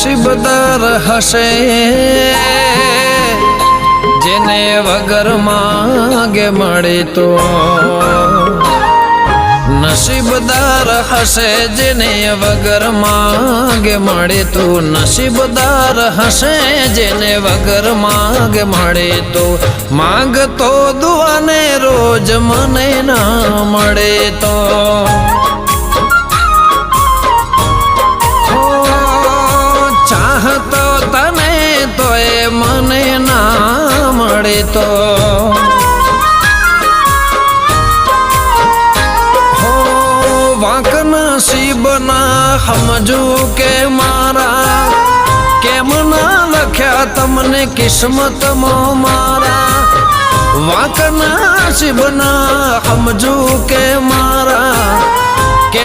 નસીબદાર હશે જેને વગર માંગે મળે તો, નસીબદાર હશે જેને વગર માંગે મળે તો, નસીબદાર હશે જેને વગર માંગે મળે તો, માંગતો દુઆને રોજ મને ના મળે તો, ચાહતો તને તો એ મને ના મળે તો, વાંક નસીબના સમજુ કે મારા, કેમ ના લખ્યા તમને કિસ્મતમાં મારા, વાંક નસીબના સમજુ કે મારા,